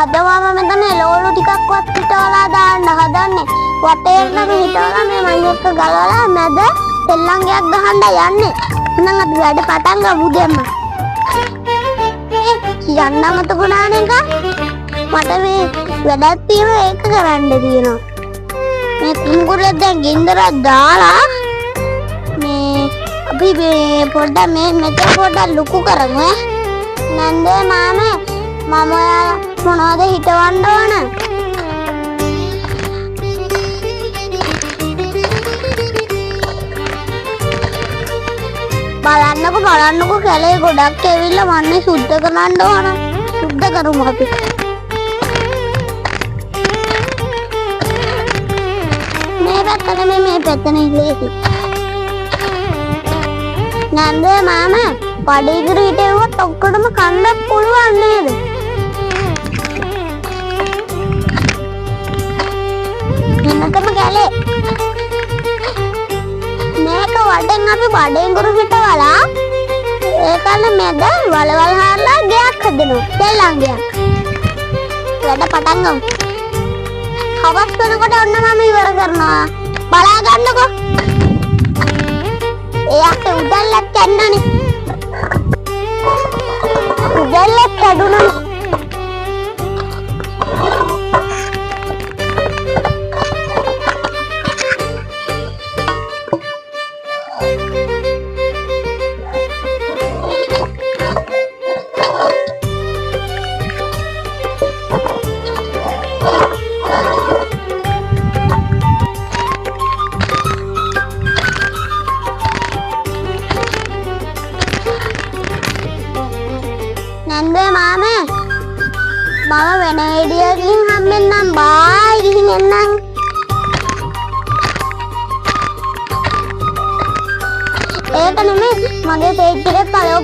අද මම මෙතන එළවලු ටිකක්වත් හිටවලා දාන්න හදන්නේ. වටේටම හිටවලා මේ මයින් එක ගලවලා මැද තෙල්ලංගයක් ගහන්න යන්නේ. එහෙනම් අපි වැඩ පටන් ගමු දෙන්න. කියන්නම තුණා නේද? මට මේ වැඩක් තියෙනවා ඒක කරන්න තියෙනවා. මේ කුඹුරේ දැන් ගින්දරක් දාලා මේ අපි මේ පොඩ්ඩක් මේ මෙතන පොඩ්ඩක් ලුකු කරමු. නන්දේ මාමේ මම මොනවද හිටවන්න ඕන? බලන්නකෝ කැලේ ගොඩක් ඇවිල්ලා වන්නේ සුද්ධ කරන්න ඕන. සුද්ධ කරමු අපි. මේ පැත්තට මේ පැත්තට ඉලේසි. නන්දේ මාමා පඩේ ඉදිරි හිටෙව්වොත් ඔක්කොටම කන්නත් පුළුවන් නේද? එන්නකම කැලේ. මේක වඩෙන් අපි බඩෙන් ගුරු හිටවලා ඒකල මැද වලවල් හරලා ගයක් හදනවා. තෙල්ලංගයක්. වැඩ පටන් ගමු. හවස් වෙනකොට ඔන්න මම ඉවර කරනවා. බලා ගන්නකෝ. එයාට උදැල්ලක් කන්නනේ. උදැල්ලක් කඩුණා. නන්දේ මාමේ මම වෙන විදියකින් හම්බෙන්නම් බායි ගිහින් එන්නම්. ඒක නෙමෙයි මගේ තේජ්ජිරේ පළව